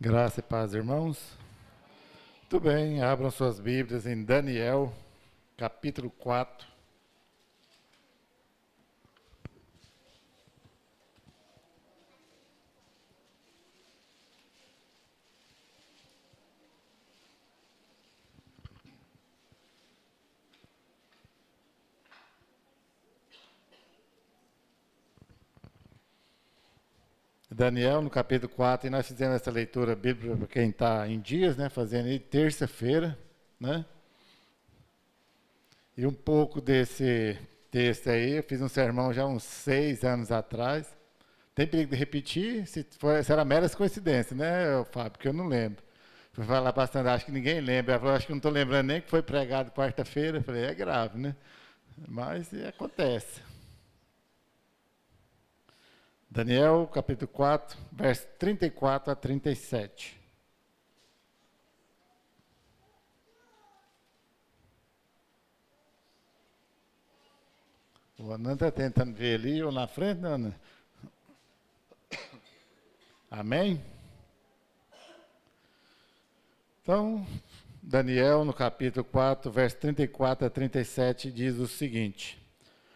Graça e paz, irmãos. Muito bem, abram suas Bíblias em Daniel, capítulo 4. Daniel, no capítulo 4, e nós fizemos essa leitura bíblica para quem está em dias, né, fazendo aí terça-feira, né? E um pouco desse texto aí, eu fiz um sermão já uns 6 anos atrás. Tem perigo de repetir, se era meras coincidências, né, Fábio? Porque eu não lembro. Fui falar bastante, acho que ninguém lembra. Ela falou, acho que não estou lembrando nem que foi pregado quarta-feira. Eu falei, é grave, né? Mas acontece. Daniel, capítulo 4, verso 34 a 37. O Ana está tentando ver ali, ou na frente, Ana? Amém? Então, Daniel, no capítulo 4, verso 34 a 37, diz o seguinte: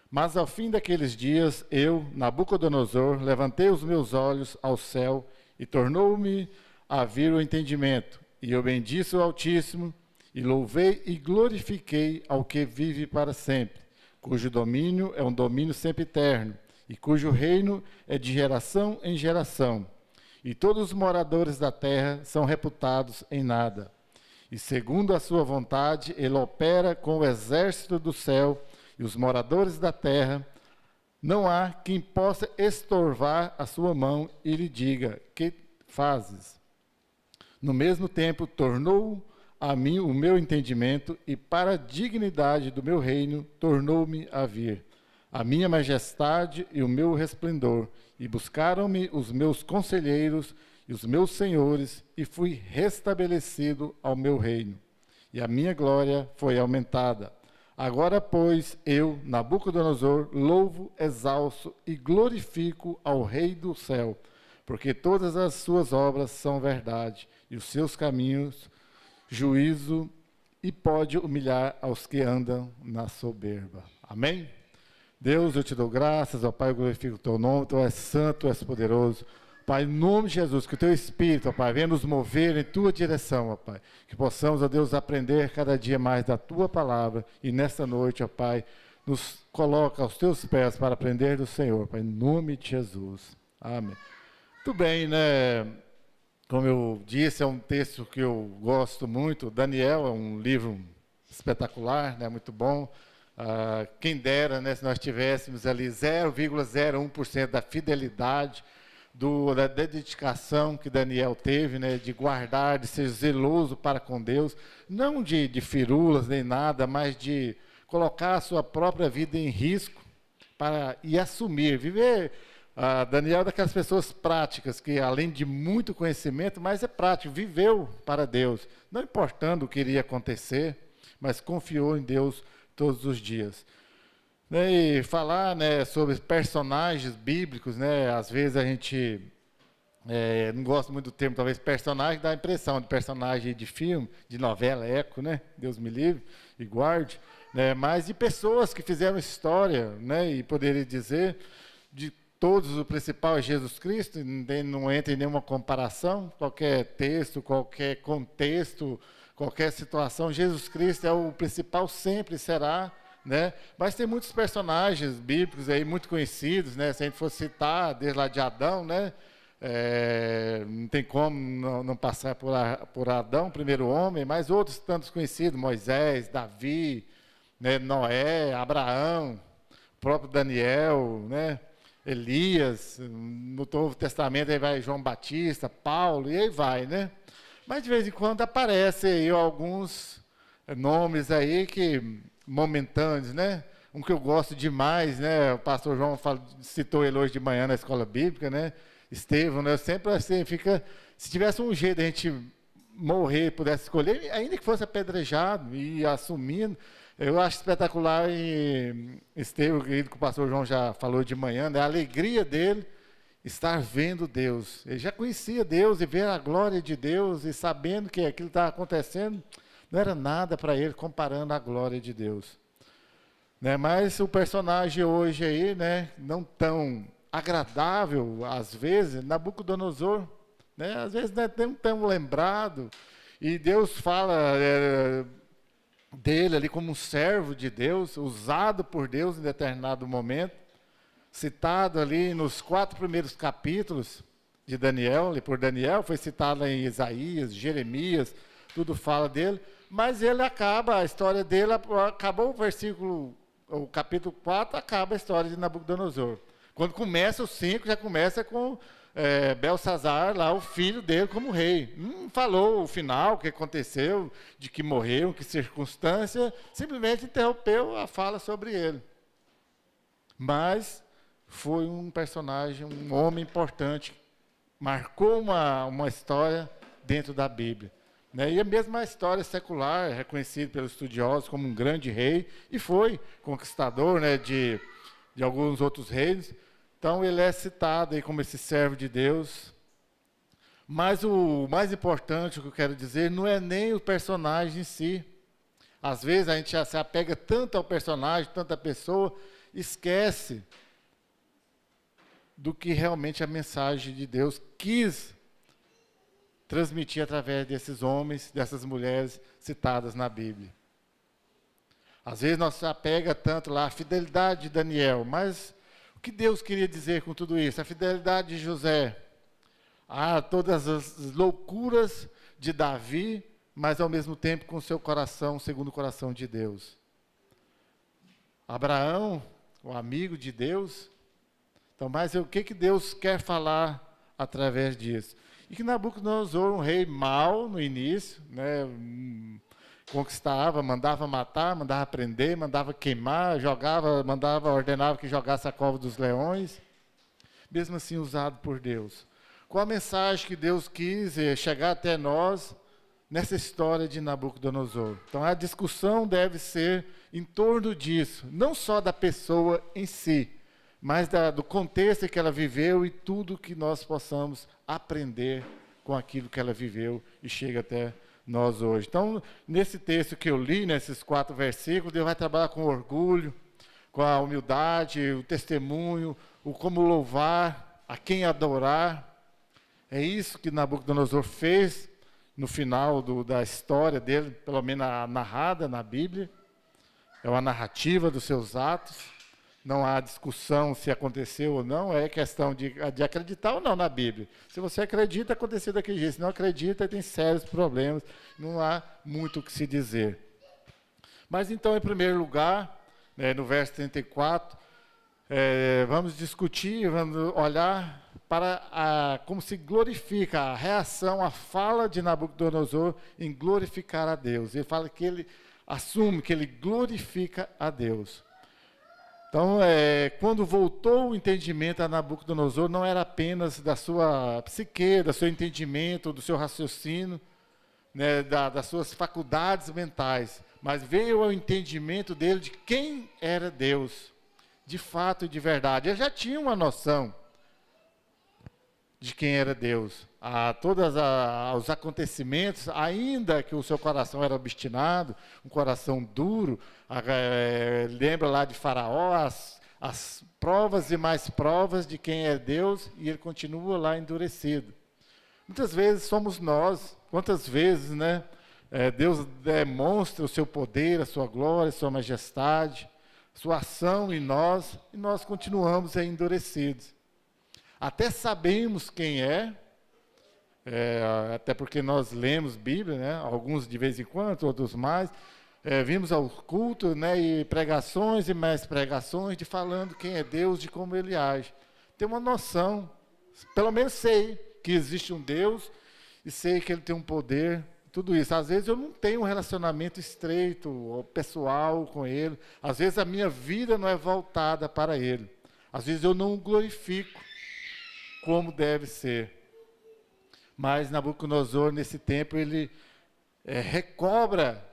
Mas ao fim daqueles dias, eu, Nabucodonosor, levantei os meus olhos ao céu e tornou-me a vir o entendimento. E eu bendisse o Altíssimo, e louvei e glorifiquei ao que vive para sempre, cujo domínio é um domínio sempre eterno, e cujo reino é de geração em geração. E todos os moradores da terra são reputados em nada. E segundo a sua vontade, ele opera com o exército do céu, e os moradores da terra, não há quem possa estorvar a sua mão e lhe diga, que fazes? No mesmo tempo, tornou a mim o meu entendimento, e para a dignidade do meu reino, tornou-me a vir a minha majestade e o meu resplendor, e buscaram-me os meus conselheiros e os meus senhores, e fui restabelecido ao meu reino, e a minha glória foi aumentada. Agora, pois, eu, Nabucodonosor, louvo, exalço e glorifico ao Rei do céu, porque todas as suas obras são verdade, e os seus caminhos, juízo, e pode humilhar aos que andam na soberba. Amém? Deus, eu te dou graças, ó Pai, eu glorifico o teu nome, tu és santo, tu és poderoso. Pai, em nome de Jesus, que o teu Espírito, ó Pai, venha nos mover em tua direção, ó Pai. Que possamos, ó Deus, aprender cada dia mais da tua palavra. E nesta noite, ó Pai, nos coloca aos teus pés para aprender do Senhor, Pai, em nome de Jesus. Amém. Muito bem, né? Como eu disse, é um texto que eu gosto muito. Daniel é um livro espetacular, né? Muito bom. Quem dera, né, se nós tivéssemos ali 0,01% da fidelidade, da dedicação que Daniel teve, né, de guardar, de ser zeloso para com Deus, não de firulas nem nada, mas de colocar a sua própria vida em risco e assumir, viver. Daniel é daquelas pessoas práticas, que além de muito conhecimento, mas é prático, viveu para Deus, não importando o que iria acontecer, mas confiou em Deus todos os dias. E falar, né, sobre personagens bíblicos, né, às vezes a gente não gosta muito do termo, talvez personagem, dá a impressão de personagem de filme, de novela, eco, né, Deus me livre e guarde, né, mas de pessoas que fizeram história, né, e poderia dizer, de todos, o principal é Jesus Cristo, não entra em nenhuma comparação, qualquer texto, qualquer contexto, qualquer situação, Jesus Cristo é o principal, sempre será, né? Mas tem muitos personagens bíblicos aí muito conhecidos, né? Se a gente for citar, desde lá de Adão, né? Não tem como não passar por Adão, primeiro homem, mas outros tantos conhecidos, Moisés, Davi, né? Noé, Abraão, o próprio Daniel, né? Elias, no Novo Testamento aí vai João Batista, Paulo, e aí vai, né? Mas de vez em quando aparecem aí alguns nomes aí que momentâneos, né? Um que eu gosto demais, né? O pastor João citou ele hoje de manhã na escola bíblica, né? Estevão, né? Sempre assim, se tivesse um jeito de a gente morrer, pudesse escolher, ainda que fosse apedrejado e assumindo, eu acho espetacular em Estevão, que o pastor João já falou de manhã, né? A alegria dele estar vendo Deus. Ele já conhecia Deus e ver a glória de Deus e sabendo que aquilo estava acontecendo, não era nada para ele comparando a glória de Deus. Né? Mas o personagem hoje aí, né, não tão agradável, às vezes, Nabucodonosor, né, às vezes não é tão lembrado, e Deus fala dele ali como um servo de Deus, usado por Deus em determinado momento, citado ali nos 4 primeiros capítulos de Daniel, ali por Daniel, foi citado em Isaías, Jeremias, tudo fala dele, mas ele acaba, a história dele, acabou o capítulo 4, acaba a história de Nabucodonosor. Quando começa o 5, já começa com Belsazar, lá o filho dele como rei. Não falou o final, o que aconteceu, de que morreu, que circunstância, simplesmente interrompeu a fala sobre ele. Mas foi um personagem, um homem importante, marcou uma história dentro da Bíblia. Né? E a mesma história secular, reconhecido pelos estudiosos como um grande rei, e foi conquistador, né, de alguns outros reis. Então ele é citado aí como esse servo de Deus. Mas o mais importante, o que eu quero dizer, não é nem o personagem em si. Às vezes a gente já se apega tanto ao personagem, tanta pessoa, esquece do que realmente a mensagem de Deus quis transmitir através desses homens, dessas mulheres citadas na Bíblia. Às vezes nós se apega tanto lá à fidelidade de Daniel, mas o que Deus queria dizer com tudo isso? A fidelidade de José, todas as loucuras de Davi, mas ao mesmo tempo com seu coração, segundo o coração de Deus. Abraão, o amigo de Deus. Então, mas o que Deus quer falar através disso? E que Nabucodonosor, um rei mau no início, né, conquistava, mandava matar, mandava prender, mandava queimar, ordenava que jogasse a cova dos leões, mesmo assim usado por Deus. Qual a mensagem que Deus quis chegar até nós nessa história de Nabucodonosor? Então a discussão deve ser em torno disso, não só da pessoa em si, mas do contexto em que ela viveu e tudo que nós possamos aprender com aquilo que ela viveu e chega até nós hoje. Então, nesse texto que eu li, nesses 4 versículos, Deus vai trabalhar com orgulho, com a humildade, o testemunho, o como louvar, a quem adorar. É isso que Nabucodonosor fez no final da história dele, pelo menos narrada na Bíblia. É uma narrativa dos seus atos. Não há discussão se aconteceu ou não, é questão de acreditar ou não na Bíblia. Se você acredita, aconteceu daquele jeito. Se não acredita, tem sérios problemas, não há muito o que se dizer. Mas então, em primeiro lugar, no verso 34, vamos discutir, vamos olhar para como se glorifica a reação, a fala de Nabucodonosor em glorificar a Deus. Ele fala que ele assume que ele glorifica a Deus. Então, quando voltou o entendimento a Nabucodonosor, não era apenas da sua psique, do seu entendimento, do seu raciocínio, né, das suas faculdades mentais, mas veio ao entendimento dele de quem era Deus, de fato e de verdade. Ele já tinha uma noção de quem era Deus. Todos os acontecimentos, ainda que o seu coração era obstinado, um coração duro, lembra lá de Faraó, as provas e mais provas de quem é Deus, e ele continua lá endurecido. Muitas vezes somos nós, quantas vezes, né? Deus demonstra o seu poder, a sua glória, a sua majestade, sua ação em nós, e nós continuamos endurecidos. Até sabemos quem até porque nós lemos Bíblia, né? Alguns de vez em quando, outros mais, vimos ao culto, né? E pregações e mais pregações de falando quem é Deus, de como Ele age. Tem uma noção, pelo menos sei que existe um Deus e sei que Ele tem um poder, tudo isso. Às vezes eu não tenho um relacionamento estreito ou pessoal com Ele, às vezes a minha vida não é voltada para Ele, às vezes eu não o glorifico como deve ser. Mas Nabucodonosor, nesse tempo, ele recobra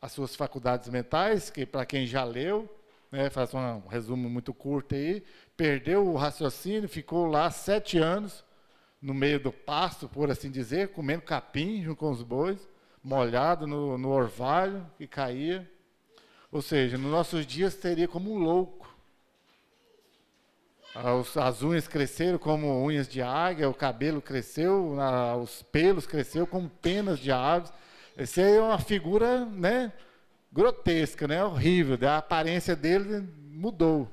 as suas faculdades mentais, que para quem já leu, né, faz um resumo muito curto aí, perdeu o raciocínio, ficou lá 7 anos, no meio do pasto, por assim dizer, comendo capim junto com os bois, molhado no orvalho que caía. Ou seja, nos nossos dias seria como um louco. As unhas cresceram como unhas de águia, o cabelo cresceu, os pelos cresceram como penas de aves. Essa é uma figura, né, grotesca, né, horrível. A aparência dele mudou.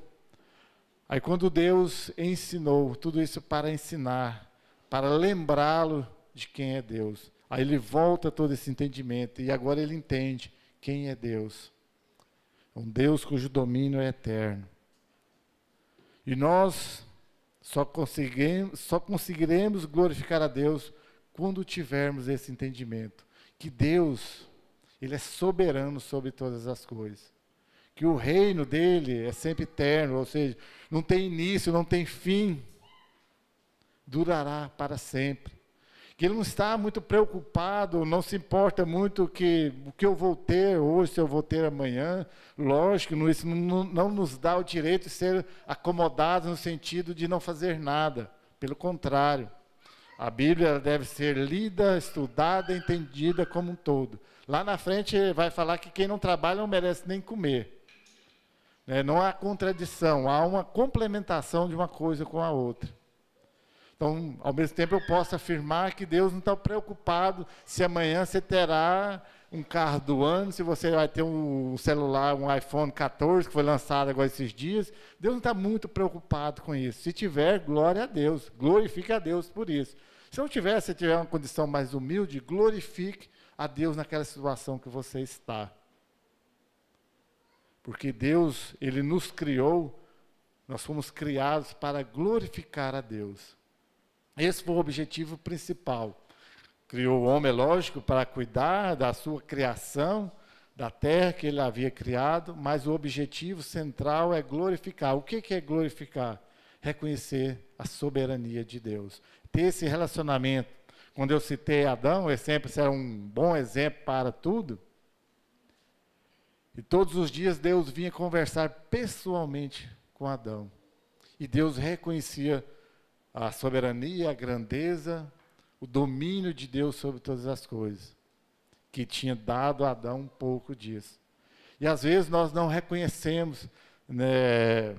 Aí quando Deus ensinou tudo isso para ensinar, para lembrá-lo de quem é Deus, aí ele volta todo esse entendimento e agora ele entende quem é Deus. Um Deus cujo domínio é eterno. E nós só conseguiremos glorificar a Deus quando tivermos esse entendimento. Que Deus, Ele é soberano sobre todas as coisas. Que o reino dele é sempre eterno, ou seja, não tem início, não tem fim. Durará para sempre. Que ele não está muito preocupado, não se importa muito o que eu vou ter hoje, se eu vou ter amanhã. Lógico, isso não nos dá o direito de ser acomodados no sentido de não fazer nada. Pelo contrário, a Bíblia deve ser lida, estudada, entendida como um todo. Lá na frente vai falar que quem não trabalha não merece nem comer. Não há contradição, há uma complementação de uma coisa com a outra. Então, ao mesmo tempo, eu posso afirmar que Deus não está preocupado se amanhã você terá um carro do ano, se você vai ter um celular, um iPhone 14, que foi lançado agora esses dias. Deus não está muito preocupado com isso. Se tiver, glória a Deus, glorifique a Deus por isso. Se não tiver, se tiver uma condição mais humilde, glorifique a Deus naquela situação que você está. Porque Deus, Ele nos criou, nós fomos criados para glorificar a Deus. Esse foi o objetivo principal. Criou o homem, lógico, para cuidar da sua criação, da terra que ele havia criado, mas o objetivo central é glorificar. O que é glorificar? Reconhecer a soberania de Deus. Ter esse relacionamento. Quando eu citei Adão, ele sempre era um bom exemplo para tudo. E todos os dias Deus vinha conversar pessoalmente com Adão. E Deus reconhecia a soberania, a grandeza, o domínio de Deus sobre todas as coisas, que tinha dado a Adão um pouco disso. E às vezes nós não reconhecemos, né?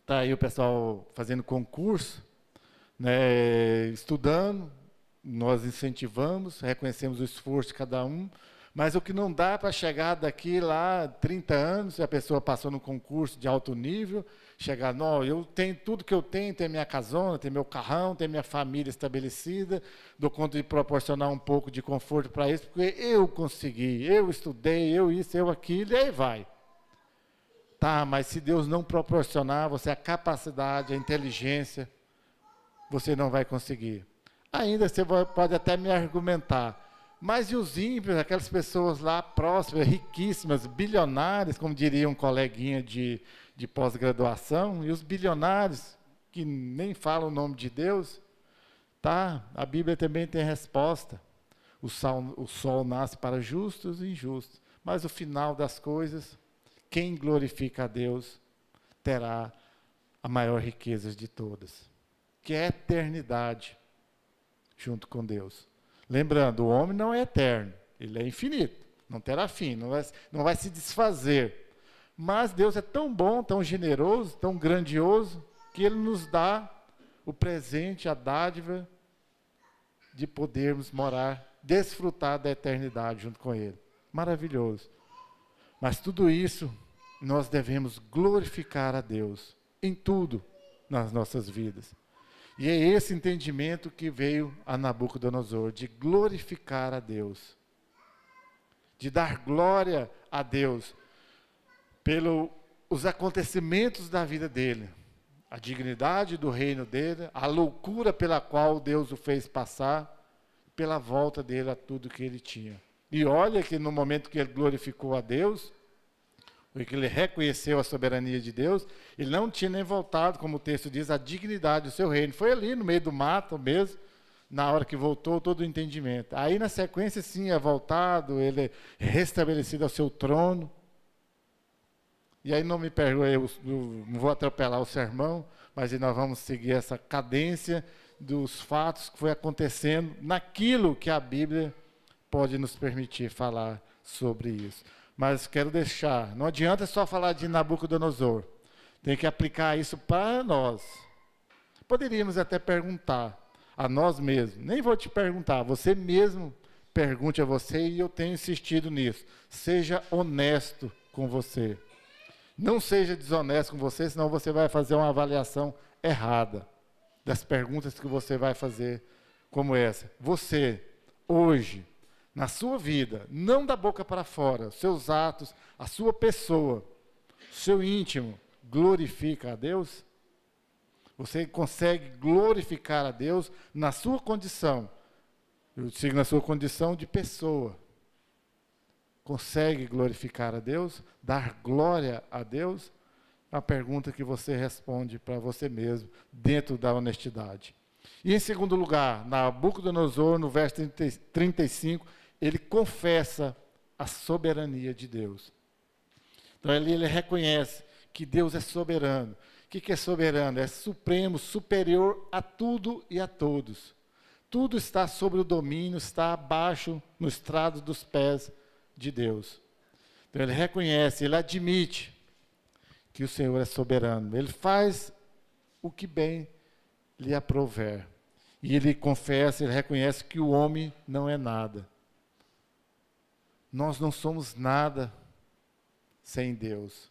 Está aí o pessoal fazendo concurso, né, estudando, nós incentivamos, reconhecemos o esforço de cada um, mas o que não dá para chegar daqui lá 30 anos, se a pessoa passou no concurso de alto nível, chegar, não, eu tenho tudo que eu tenho minha casona, tenho meu carrão, tenho minha família estabelecida, dou conta de proporcionar um pouco de conforto para isso, porque eu consegui, eu estudei, eu isso, eu aquilo, e aí vai. Tá, mas se Deus não proporcionar você a capacidade, a inteligência, você não vai conseguir. Ainda você pode até me argumentar, mas e os ímpios, aquelas pessoas lá próximas, riquíssimas, bilionárias, como diria um coleguinha de pós-graduação, e os bilionários, que nem falam o nome de Deus, tá? A Bíblia também tem resposta. O sol nasce para justos e injustos, mas o final das coisas, quem glorifica a Deus, terá a maior riqueza de todas, que é a eternidade, junto com Deus. Lembrando, o homem não é eterno, ele é infinito, não terá fim, não vai se desfazer. Mas Deus é tão bom, tão generoso, tão grandioso, que Ele nos dá o presente, a dádiva de podermos morar, desfrutar da eternidade junto com Ele. Maravilhoso. Mas tudo isso, nós devemos glorificar a Deus em tudo nas nossas vidas. E é esse entendimento que veio a Nabucodonosor, de glorificar a Deus, de dar glória a Deus pelos acontecimentos da vida dele, a dignidade do reino dele, a loucura pela qual Deus o fez passar, pela volta dele a tudo que ele tinha. E olha que no momento que ele glorificou a Deus, porque ele reconheceu a soberania de Deus, ele não tinha nem voltado, como o texto diz, a dignidade do seu reino. Foi ali no meio do mato mesmo, na hora que voltou todo o entendimento. Aí na sequência sim é voltado, ele é restabelecido ao seu trono. E aí não me perdoe, eu não vou atropelar o sermão, mas nós vamos seguir essa cadência dos fatos que foi acontecendo naquilo que a Bíblia pode nos permitir falar sobre isso. Mas quero deixar, não adianta só falar de Nabucodonosor, tem que aplicar isso para nós. Poderíamos até perguntar a nós mesmos, nem vou te perguntar, você mesmo pergunte a você, e eu tenho insistido nisso. Seja honesto com você. Não seja desonesto com você, senão você vai fazer uma avaliação errada das perguntas que você vai fazer, como essa. Você, hoje, na sua vida, não da boca para fora, seus atos, a sua pessoa, seu íntimo, glorifica a Deus? Você consegue glorificar a Deus na sua condição? Eu digo na sua condição de pessoa. Consegue glorificar a Deus? Dar glória a Deus? É uma pergunta que você responde para você mesmo, dentro da honestidade. E em segundo lugar, Nabucodonosor, no verso 35, ele confessa a soberania de Deus. Então ali ele reconhece que Deus é soberano. O que é soberano? É supremo, superior a tudo e a todos. Tudo está sob o domínio, está abaixo, no estrado dos pés de Deus. Então ele reconhece, ele admite que o Senhor é soberano. Ele faz o que bem lhe aprouver. E ele confessa, ele reconhece que o homem não é nada. Nós não somos nada sem Deus.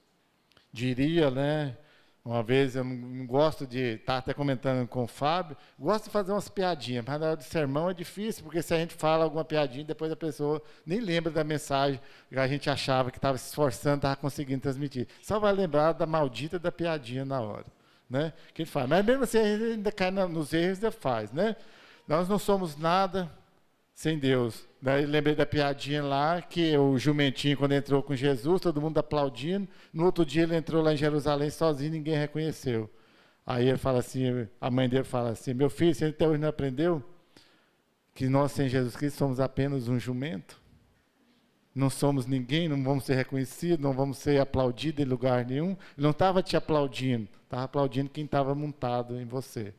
Diria, né? Uma vez, eu não gosto de estar até comentando com o Fábio, gosto de fazer umas piadinhas, mas na hora do sermão é difícil, porque se a gente fala alguma piadinha, depois a pessoa nem lembra da mensagem que a gente achava que estava se esforçando, estava conseguindo transmitir. Só vai lembrar da maldita da piadinha na hora, né? Que ele faz. Mas mesmo assim, a gente ainda cai nos erros e ainda faz, né? Nós não somos nada sem Deus. Daí lembrei da piadinha lá, que o jumentinho, quando entrou com Jesus, todo mundo aplaudindo. No outro dia ele entrou lá em Jerusalém sozinho, ninguém reconheceu. Aí ele fala assim, a mãe dele fala assim, meu filho, você até hoje não aprendeu que nós sem Jesus Cristo somos apenas um jumento? Não somos ninguém, não vamos ser reconhecidos, não vamos ser aplaudidos em lugar nenhum. Ele não estava te aplaudindo, estava aplaudindo quem estava montado em você.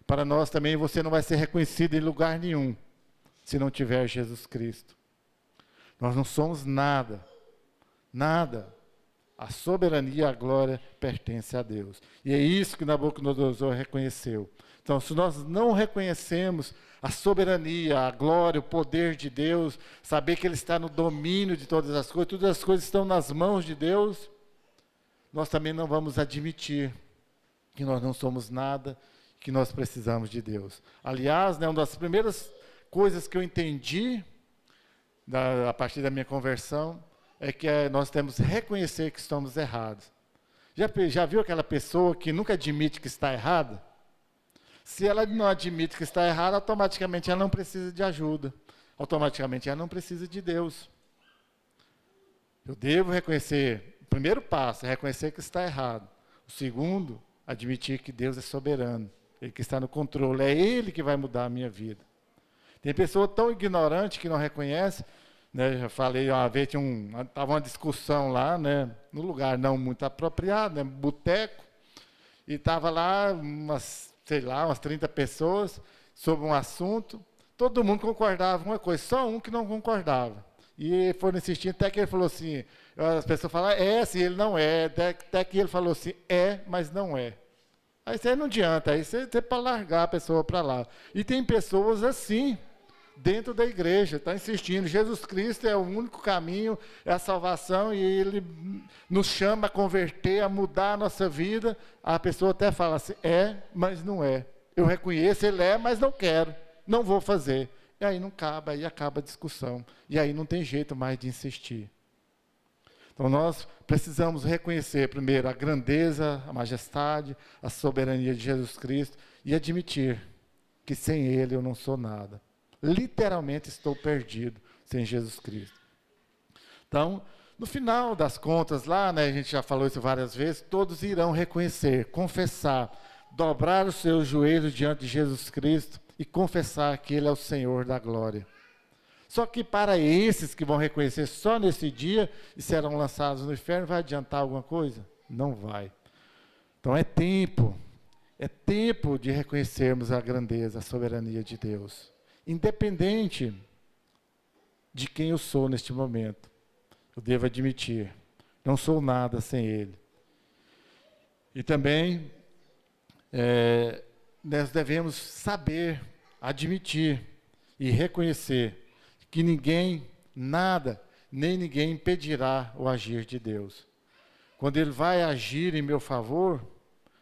Para nós também, você não vai ser reconhecido em lugar nenhum, se não tiver Jesus Cristo. Nós não somos nada, nada. A soberania e a glória pertencem a Deus. E é isso que Nabucodonosor reconheceu. Então, se nós não reconhecemos a soberania, a glória, o poder de Deus, saber que Ele está no domínio de todas as coisas estão nas mãos de Deus, nós também não vamos admitir que nós não somos nada, que nós precisamos de Deus. Aliás, né, uma das primeiras coisas que eu entendi a partir da minha conversão é que nós temos que reconhecer que estamos errados. Já viu aquela pessoa que nunca admite que está errada? Se ela não admite que está errada, automaticamente ela não precisa de ajuda. Automaticamente ela não precisa de Deus. Eu devo reconhecer, o primeiro passo é reconhecer que está errado. O segundo, admitir que Deus é soberano. Ele que está no controle, é Ele que vai mudar a minha vida. Tem pessoa tão ignorante que não reconhece, né? Já falei uma vez, estava uma discussão lá, né? No lugar não muito apropriado, né? Boteco, e estava lá umas 30 pessoas sobre um assunto, todo mundo concordava com uma coisa, só um que não concordava. E foram insistindo, até que ele falou assim, as pessoas falam, é, sim, ele não é, até que ele falou assim, é, mas não é. Aí você não adianta, aí você tem para largar a pessoa para lá. E tem pessoas assim, dentro da igreja, está insistindo, Jesus Cristo é o único caminho, é a salvação, e Ele nos chama a converter, a mudar a nossa vida. A pessoa até fala assim, é, mas não é. Eu reconheço, Ele é, mas não quero, não vou fazer. E aí não acaba, aí acaba a discussão. E aí não tem jeito mais de insistir. Então nós precisamos reconhecer primeiro a grandeza, a majestade, a soberania de Jesus Cristo e admitir que sem Ele eu não sou nada. Literalmente estou perdido sem Jesus Cristo. Então, no final das contas lá, né, a gente já falou isso várias vezes, todos irão reconhecer, confessar, dobrar os seus joelhos diante de Jesus Cristo e confessar que Ele é o Senhor da glória. Só que para esses que vão reconhecer só nesse dia e serão lançados no inferno, vai adiantar alguma coisa? Não vai. Então é tempo de reconhecermos a grandeza, a soberania de Deus. Independente de quem eu sou neste momento, eu devo admitir, não sou nada sem Ele. E também nós devemos saber, admitir e reconhecer que ninguém, nada, nem ninguém impedirá o agir de Deus. Quando Ele vai agir em meu favor,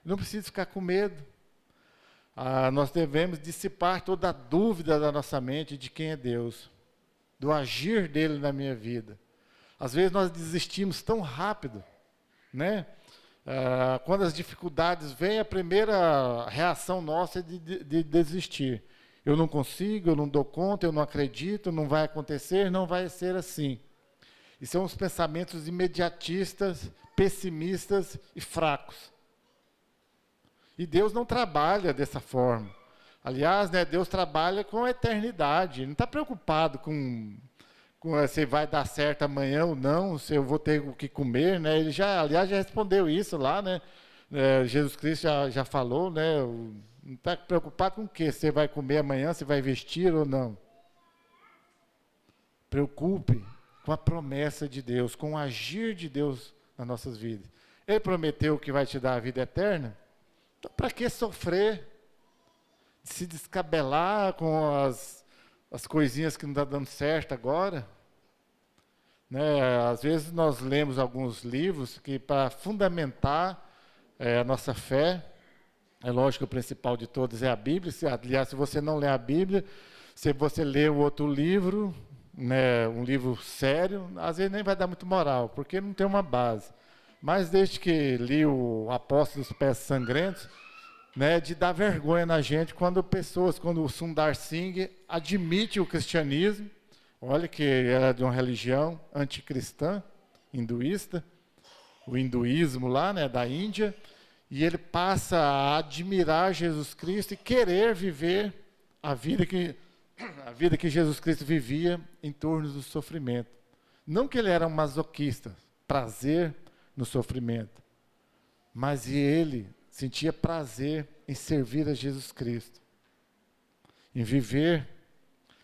não preciso ficar com medo. Nós devemos dissipar toda a dúvida da nossa mente de quem é Deus, do agir dEle na minha vida. Às vezes nós desistimos tão rápido, né? Quando as dificuldades vêm, a primeira reação nossa é de desistir. Eu não consigo, eu não dou conta, eu não acredito, não vai acontecer, não vai ser assim. E são os pensamentos imediatistas, pessimistas e fracos. E Deus não trabalha dessa forma. Aliás, né, Deus trabalha com a eternidade. Ele não está preocupado com se vai dar certo amanhã ou não, se eu vou ter o que comer, né? Ele aliás, já respondeu isso lá, né? Jesus Cristo já falou, né? Não está preocupado com o quê? Se vai comer amanhã, se vai vestir ou não. Preocupe com a promessa de Deus, com o agir de Deus nas nossas vidas. Ele prometeu que vai te dar a vida eterna? Então, para que sofrer? Se descabelar com as coisinhas que não estão dando certo agora? Né? Às vezes nós lemos alguns livros que, para fundamentar a nossa fé, é lógico que o principal de todos é a Bíblia. Aliás, se você não lê a Bíblia, se você lê o outro livro, né, um livro sério, às vezes nem vai dar muito moral, porque não tem uma base. Mas desde que li o Apóstolo dos Pés Sangrentos, né, de dar vergonha na gente quando o Sundar Singh admite o cristianismo, olha que era de uma religião anticristã, hinduísta, o hinduísmo lá, né, da Índia, e ele passa a admirar Jesus Cristo e querer viver a vida que Jesus Cristo vivia em torno do sofrimento. Não que ele era um masoquista, prazer no sofrimento, mas ele sentia prazer em servir a Jesus Cristo, em viver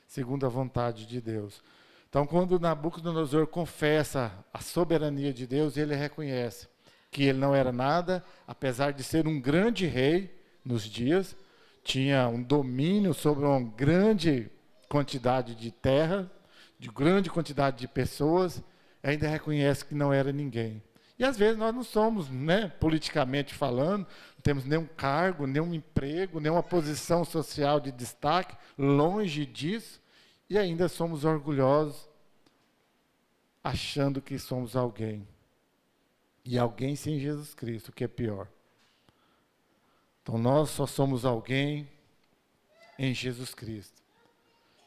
segundo a vontade de Deus. Então, quando Nabucodonosor confessa a soberania de Deus, ele reconhece que ele não era nada, apesar de ser um grande rei nos dias, tinha um domínio sobre uma grande quantidade de terra, de grande quantidade de pessoas, ainda reconhece que não era ninguém. E às vezes nós não somos, né, politicamente falando, não temos nenhum cargo, nenhum emprego, nenhuma posição social de destaque, longe disso, e ainda somos orgulhosos, achando que somos alguém. E alguém sem Jesus Cristo, o que é pior. Então nós só somos alguém em Jesus Cristo.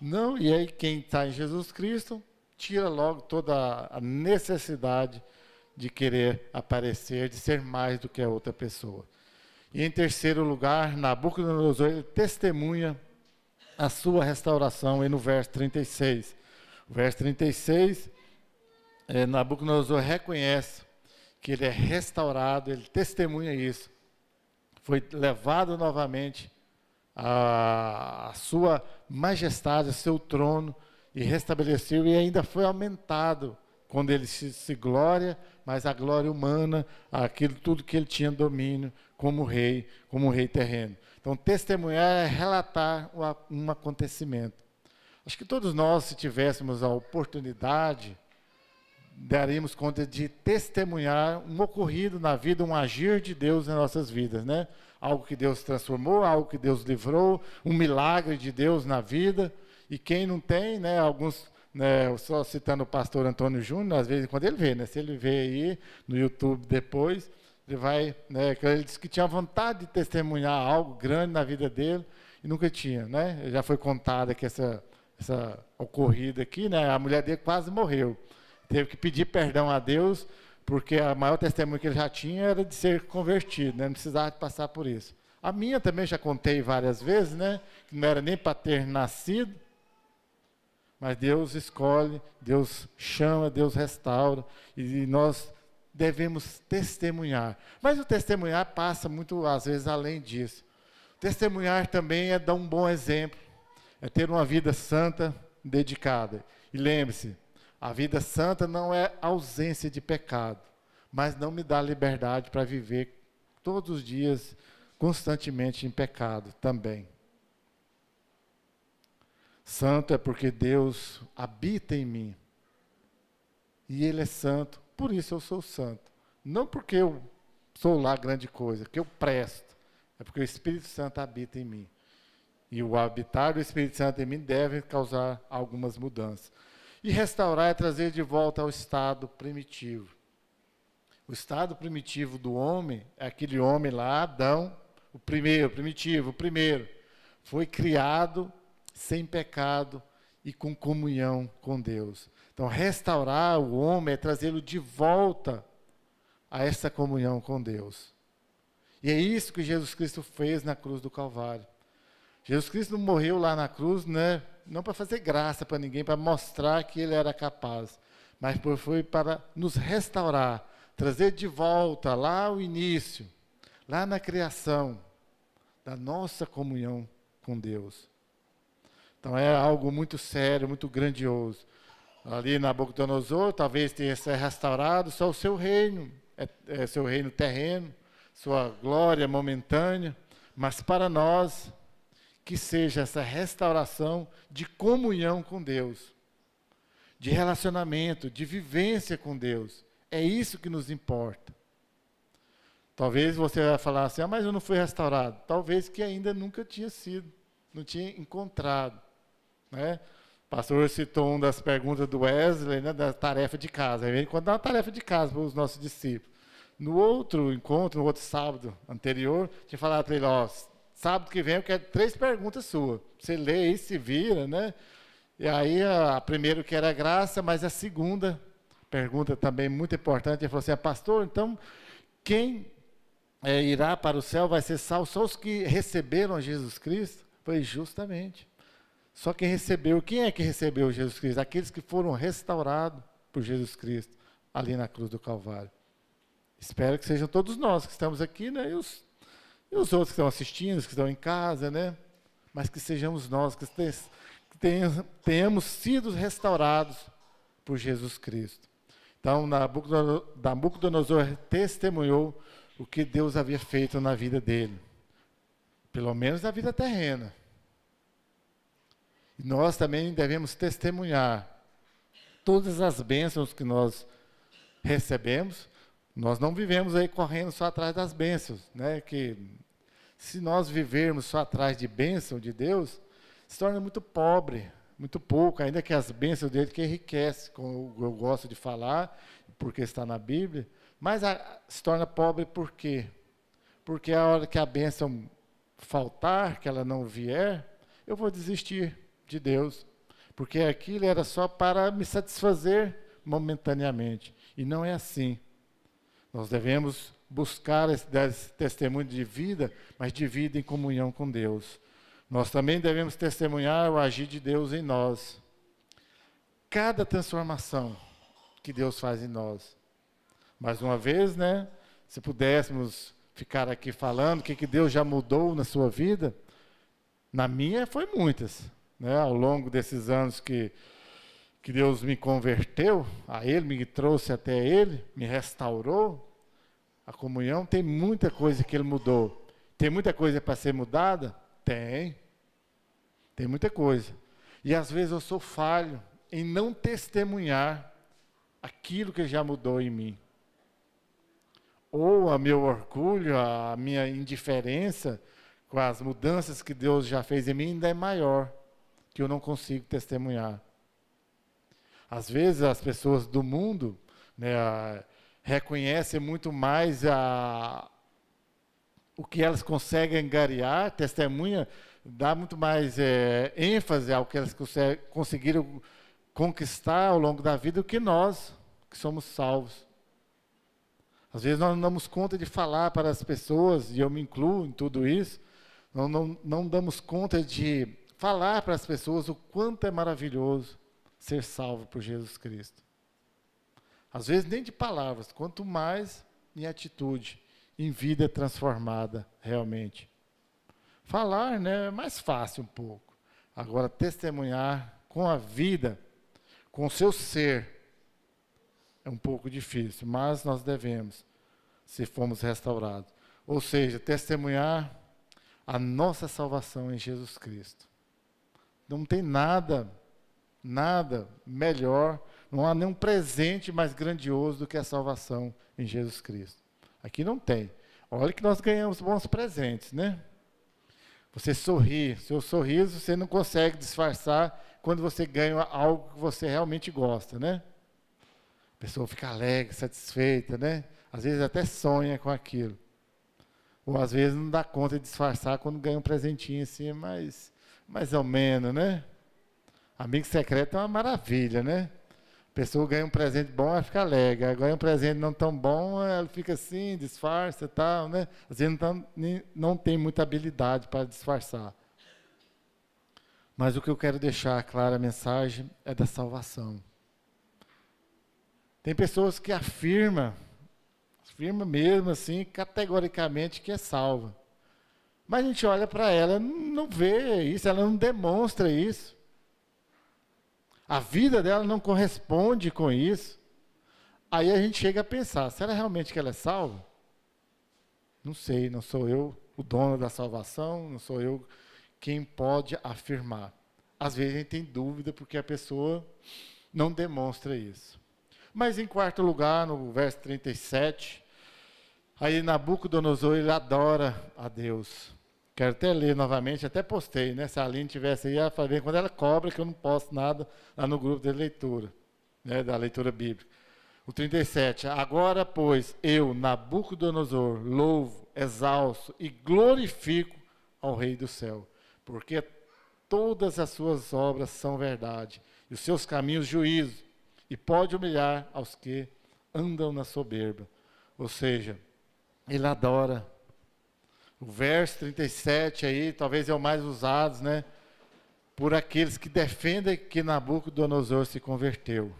Não, e aí quem está em Jesus Cristo, tira logo toda a necessidade de querer aparecer, de ser mais do que a outra pessoa. E em terceiro lugar, Nabucodonosor, ele testemunha a sua restauração, e no verso 36. O verso 36, Nabucodonosor reconhece que ele é restaurado, ele testemunha isso. Foi levado novamente à sua majestade, ao seu trono, e restabeleceu, e ainda foi aumentado, quando ele se glória, mas a glória humana, aquilo tudo que ele tinha domínio como rei terreno. Então, testemunhar é relatar um acontecimento. Acho que todos nós, se tivéssemos a oportunidade, daríamos conta de testemunhar um ocorrido na vida, um agir de Deus nas nossas vidas, né? Algo que Deus transformou, algo que Deus livrou, um milagre de Deus na vida. E quem não tem, né, alguns, né, só citando o pastor Antônio Júnior, às vezes quando ele vê, né, se ele vê aí no YouTube depois, ele vai, né, ele disse que tinha vontade de testemunhar algo grande na vida dele e nunca tinha, né? Já foi contada aqui essa ocorrida aqui, né? A mulher dele quase morreu. Teve que pedir perdão a Deus, porque a maior testemunha que ele já tinha era de ser convertido, né? Não precisava de passar por isso. A minha também já contei várias vezes, né? Que não era nem para ter nascido, Mas Deus escolhe, Deus chama, Deus restaura, e nós devemos testemunhar. Mas o testemunhar passa muito, às vezes, além disso. Testemunhar também é dar um bom exemplo, é ter uma vida santa, dedicada. E lembre-se, a vida santa não é ausência de pecado, mas não me dá liberdade para viver todos os dias, constantemente em pecado também. Santo é porque Deus habita em mim. E Ele é santo, por isso eu sou santo. Não porque eu sou lá grande coisa, que eu presto. É porque o Espírito Santo habita em mim. E o habitar do Espírito Santo em mim deve causar algumas mudanças. E restaurar é trazer de volta ao estado primitivo. O estado primitivo do homem é aquele homem lá, Adão, o primeiro, primitivo, o primeiro. Foi criado sem pecado e com comunhão com Deus. Então, restaurar o homem é trazê-lo de volta a essa comunhão com Deus. E é isso que Jesus Cristo fez na cruz do Calvário. Jesus Cristo não morreu lá na cruz, né, não para fazer graça para ninguém, para mostrar que Ele era capaz, mas foi para nos restaurar, trazer de volta lá ao início, lá na criação, da nossa comunhão com Deus. Então é algo muito sério, muito grandioso. Ali Nabucodonosor talvez tenha sido restaurado só o seu reino, seu reino terreno, sua glória momentânea, mas para nós, que seja essa restauração de comunhão com Deus, de relacionamento, de vivência com Deus. É isso que nos importa. Talvez você vai falar assim, mas eu não fui restaurado. Talvez que ainda nunca tinha sido, não tinha encontrado. Né? O pastor citou uma das perguntas do Wesley, né, da tarefa de casa. Ele quando dá uma tarefa de casa para os nossos discípulos. No outro encontro, no outro sábado anterior, tinha falado para ele, sábado que vem eu quero 3 perguntas suas. Você lê e se vira, né? E aí a primeira que era graça, mas a segunda pergunta também muito importante, ele falou assim, pastor, então quem irá para o céu vai ser salvo só os que receberam a Jesus Cristo? Foi justamente. Só quem recebeu, quem é que recebeu Jesus Cristo? Aqueles que foram restaurados por Jesus Cristo, ali na cruz do Calvário. Espero que sejam todos nós que estamos aqui, né? E os outros que estão assistindo, que estão em casa, né? Mas que sejamos nós, que tenhamos sido restaurados por Jesus Cristo. Então, Nabucodonosor testemunhou o que Deus havia feito na vida dele. Pelo menos na vida terrena. E nós também devemos testemunhar todas as bênçãos que nós recebemos. Nós não vivemos aí correndo só atrás das bênçãos, né? Que se nós vivermos só atrás de bênção de Deus, se torna muito pobre, muito pouco, ainda que as bênçãos dele que enriquece, como eu gosto de falar, porque está na Bíblia, mas se torna pobre por quê? Porque a hora que a bênção faltar, que ela não vier, eu vou desistir de Deus, porque aquilo era só para me satisfazer momentaneamente, e não é assim. Nós devemos buscar esse testemunho de vida, mas de vida em comunhão com Deus. Nós também devemos testemunhar o agir de Deus em nós. Cada transformação que Deus faz em nós. Mais uma vez, né? Se pudéssemos ficar aqui falando o que Deus já mudou na sua vida, na minha foi muitas. Né? Ao longo desses anos que Deus me converteu a Ele, me trouxe até Ele, me restaurou, a comunhão tem muita coisa que Ele mudou. Tem muita coisa para ser mudada? Tem. Tem muita coisa. E às vezes eu sou falho em não testemunhar aquilo que Ele já mudou em mim. Ou o meu orgulho, a minha indiferença com as mudanças que Deus já fez em mim ainda é maior, que eu não consigo testemunhar. Às vezes as pessoas do mundo, né, reconhecem muito mais o que elas conseguem angariar, testemunha, dá muito mais ênfase ao que elas conseguiram conquistar ao longo da vida do que nós, que somos salvos. Às vezes nós não damos conta de falar para as pessoas, e eu me incluo em tudo isso, não damos conta de falar para as pessoas o quanto é maravilhoso ser salvo por Jesus Cristo. Às vezes nem de palavras, quanto mais em atitude, em vida transformada realmente. Falar, né, é mais fácil um pouco. Agora, testemunhar com a vida, com o seu ser, é um pouco difícil, mas nós devemos, se formos restaurados. Ou seja, testemunhar a nossa salvação em Jesus Cristo. Não tem nada melhor, não há nenhum presente mais grandioso do que a salvação em Jesus Cristo. Aqui não tem. Olha que nós ganhamos bons presentes, né? Você sorri, seu sorriso você não consegue disfarçar quando você ganha algo que você realmente gosta, né? A pessoa fica alegre, satisfeita, né? Às vezes até sonha com aquilo. Ou às vezes não dá conta de disfarçar quando ganha um presentinho assim, mas mais ou menos, né? Amigo secreto é uma maravilha, né? A pessoa ganha um presente bom, ela fica alegre. Ganha um presente não tão bom, ela fica assim, disfarça e tal, né? Às vezes não tem muita habilidade para disfarçar. Mas o que eu quero deixar clara a mensagem é da salvação. Tem pessoas que afirmam mesmo assim, categoricamente, que é salva. Mas a gente olha para ela, não vê isso, ela não demonstra isso. A vida dela não corresponde com isso. Aí a gente chega a pensar, será realmente que ela é salva? Não sei, não sou eu o dono da salvação, não sou eu quem pode afirmar. Às vezes a gente tem dúvida porque a pessoa não demonstra isso. Mas em quarto lugar, no verso 37, aí Nabucodonosor, ele adora a Deus. Quero até ler novamente, até postei, né? Se a Aline tivesse aí, ela falei, quando ela cobra que eu não posto nada lá no grupo de leitura, né? Da leitura bíblica. O 37, agora, pois, eu, Nabucodonosor, louvo, exalço e glorifico ao Rei do céu, porque todas as suas obras são verdade, e os seus caminhos juízo, e pode humilhar aos que andam na soberba. Ou seja, ele adora. O verso 37 aí, talvez é o mais usado, né? Por aqueles que defendem que Nabucodonosor se converteu.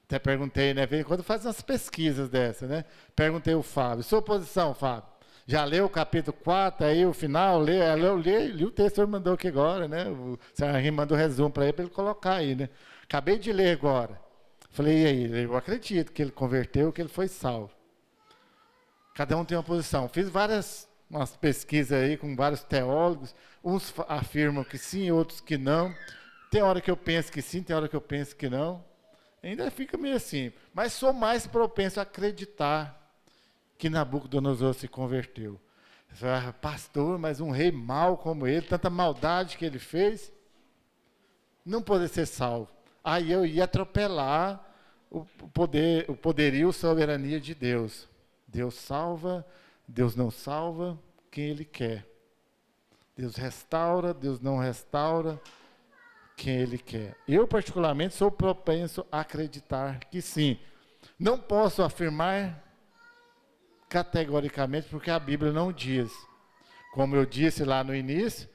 Até perguntei, né? Quando faz umas pesquisas dessa, né? Perguntei ao Fábio, sua posição, Fábio? Já leu o capítulo 4, aí o final, li o texto que ele mandou aqui agora, né? O Sarahim mandou o resumo para ele colocar aí, né? Acabei de ler agora. Falei, e aí? Eu acredito que ele converteu, que ele foi salvo. Cada um tem uma posição. Fiz umas pesquisas aí com vários teólogos. Uns afirmam que sim, outros que não. Tem hora que eu penso que sim, tem hora que eu penso que não. Ainda fica meio assim. Mas sou mais propenso a acreditar que Nabucodonosor se converteu. Pastor, mas um rei mau como ele, tanta maldade que ele fez, não poder ser salvo. Aí eu ia atropelar o poderio, a soberania de Deus. Deus salva, Deus não salva quem Ele quer. Deus restaura, Deus não restaura quem Ele quer. Eu, particularmente, sou propenso a acreditar que sim. Não posso afirmar categoricamente, porque a Bíblia não diz. Como eu disse lá no início,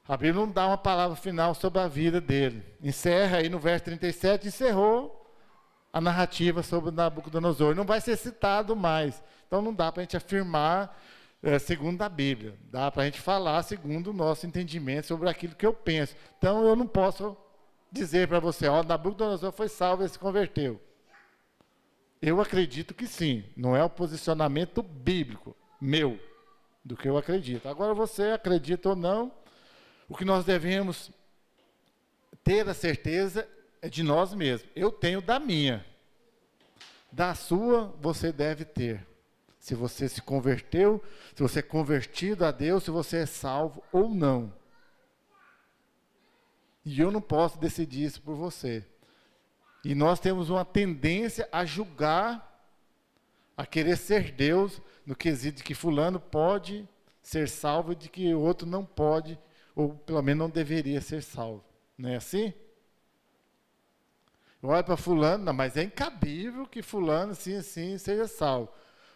a Bíblia não dá uma palavra final sobre a vida dele. Encerra aí no verso 37, encerrou a narrativa sobre Nabucodonosor. Não vai ser citado mais. Então não dá para a gente afirmar segundo a Bíblia. Dá para a gente falar segundo o nosso entendimento sobre aquilo que eu penso. Então eu não posso dizer para você, Nabucodonosor foi salvo e se converteu. Eu acredito que sim. Não é o posicionamento bíblico meu do que eu acredito. Agora você acredita ou não, o que nós devemos ter a certeza é de nós mesmos. Eu tenho da minha. Da sua, você deve ter. Se você se converteu, se você é convertido a Deus, se você é salvo ou não. E eu não posso decidir isso por você. E nós temos uma tendência a julgar, a querer ser Deus, no quesito de que fulano pode ser salvo e de que o outro não pode, ou pelo menos não deveria ser salvo. Não é assim? Olha para fulano, não, mas é incabível que fulano, assim, seja salvo.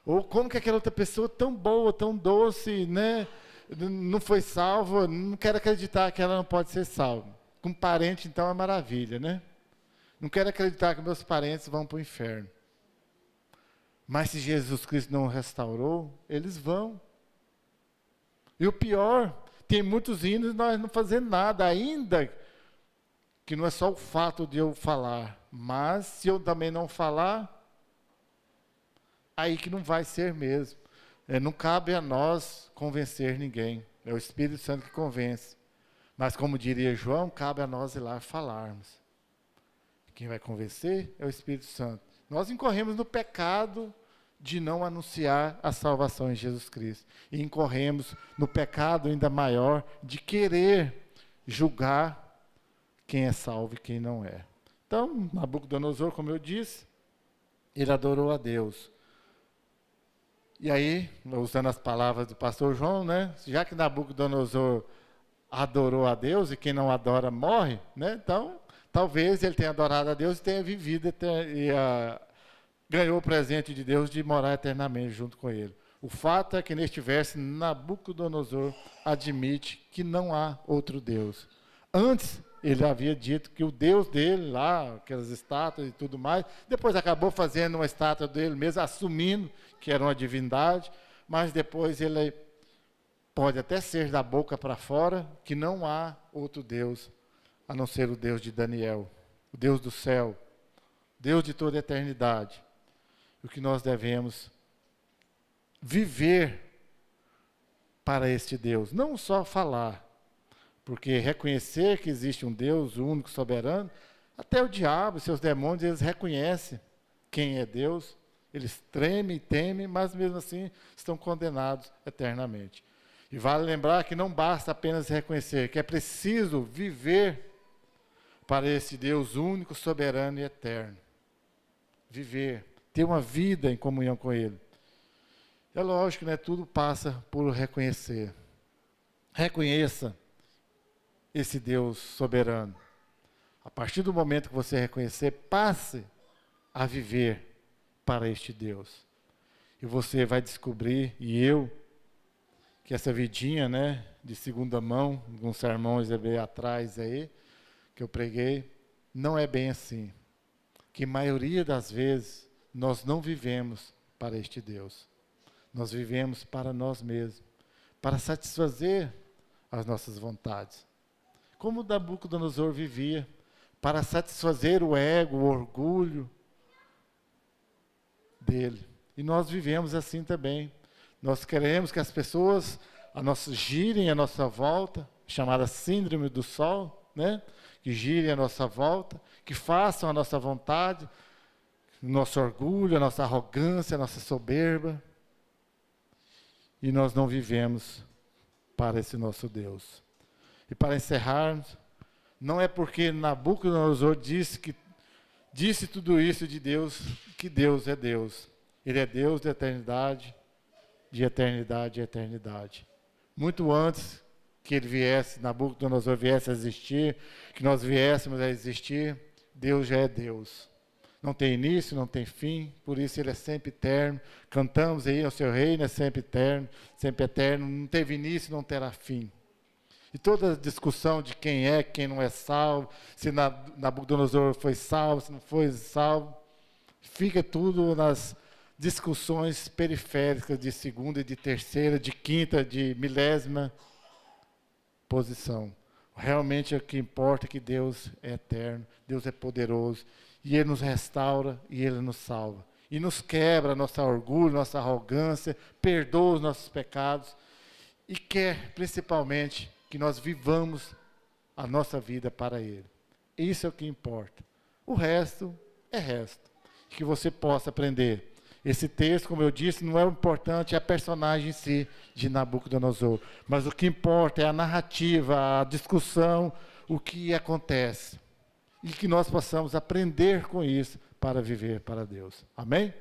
Ou como que aquela outra pessoa tão boa, tão doce, né, não foi salva, não quero acreditar que ela não pode ser salva. Com parente, então, é maravilha, né? Não quero acreditar que meus parentes vão para o inferno. Mas se Jesus Cristo não restaurou, eles vão. E o pior, tem muitos indo e nós não fazemos nada, ainda que não é só o fato de eu falar, mas se eu também não falar, aí que não vai ser mesmo. Não cabe a nós convencer ninguém, é o Espírito Santo que convence. Mas como diria João, cabe a nós ir lá falarmos. Quem vai convencer é o Espírito Santo. Nós incorremos no pecado de não anunciar a salvação em Jesus Cristo. E incorremos no pecado ainda maior de querer julgar quem é salvo e quem não é. Então, Nabucodonosor, como eu disse, ele adorou a Deus. E aí, usando as palavras do pastor João, né, já que Nabucodonosor adorou a Deus e quem não adora morre, né, então, talvez ele tenha adorado a Deus e tenha vivido ganhou o presente de Deus de morar eternamente junto com ele. O fato é que neste verso, Nabucodonosor admite que não há outro Deus. Antes, ele havia dito que o Deus dele, lá, aquelas estátuas e tudo mais, depois acabou fazendo uma estátua dele mesmo, assumindo que era uma divindade, mas depois ele pode até ser da boca para fora, que não há outro Deus, a não ser o Deus de Daniel, o Deus do céu, Deus de toda a eternidade. O que nós devemos viver para este Deus, não só falar, porque reconhecer que existe um Deus único, soberano, até o diabo e seus demônios, eles reconhecem quem é Deus, eles tremem e temem, mas mesmo assim estão condenados eternamente. E vale lembrar que não basta apenas reconhecer, que é preciso viver para esse Deus único, soberano e eterno. Viver, ter uma vida em comunhão com Ele. É lógico, né? Tudo passa por reconhecer. Reconheça esse Deus soberano. A partir do momento que você reconhecer, passe a viver para este Deus. E você vai descobrir, e eu, que essa vidinha, né, de segunda mão, alguns sermões atrás aí, que eu preguei, não é bem assim. Que a maioria das vezes nós não vivemos para este Deus. Nós vivemos para nós mesmos, para satisfazer as nossas vontades. Como Nabucodonosor vivia, para satisfazer o ego, o orgulho dele. E nós vivemos assim também. Nós queremos que as pessoas girem à nossa volta, chamada síndrome do sol, né? Que girem à nossa volta, que façam a nossa vontade, o nosso orgulho, a nossa arrogância, a nossa soberba. E nós não vivemos para esse nosso Deus. E para encerrarmos, não é porque Nabucodonosor disse tudo isso de Deus, que Deus é Deus. Ele é Deus de eternidade e eternidade. Muito antes que ele viesse, Nabucodonosor viesse a existir, que nós viéssemos a existir, Deus já é Deus. Não tem início, não tem fim, por isso ele é sempre eterno. Cantamos aí, o seu reino é sempre eterno, não teve início, não terá fim. E toda a discussão de quem não é salvo, se Nabucodonosor foi salvo, se não foi salvo, fica tudo nas discussões periféricas de segunda e de terceira, de quinta, de milésima posição. Realmente o que importa é que Deus é eterno, Deus é poderoso, e Ele nos restaura e Ele nos salva. E nos quebra nosso orgulho, nossa arrogância, perdoa os nossos pecados, e quer principalmente que nós vivamos a nossa vida para Ele. Isso é o que importa. O resto é resto. Que você possa aprender. Esse texto, como eu disse, não é o importante, é a personagem em si de Nabucodonosor. Mas o que importa é a narrativa, a discussão, o que acontece. E que nós possamos aprender com isso para viver para Deus. Amém?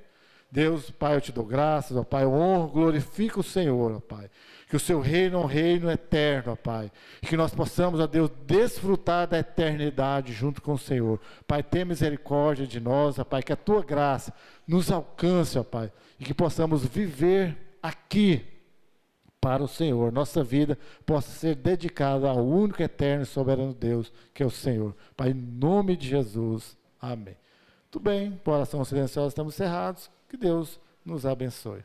Deus, Pai, eu te dou graças, ó Pai, eu honro, glorifico o Senhor, ó Pai. Que o seu reino é um reino eterno, ó Pai. E que nós possamos, ó Deus, desfrutar da eternidade junto com o Senhor. Pai, tenha misericórdia de nós, ó Pai, que a tua graça nos alcance, ó Pai. E que possamos viver aqui para o Senhor. Nossa vida possa ser dedicada ao único, eterno e soberano Deus, que é o Senhor. Pai, em nome de Jesus. Amém. Tudo bem, por oração silenciosa estamos cerrados. Que Deus nos abençoe.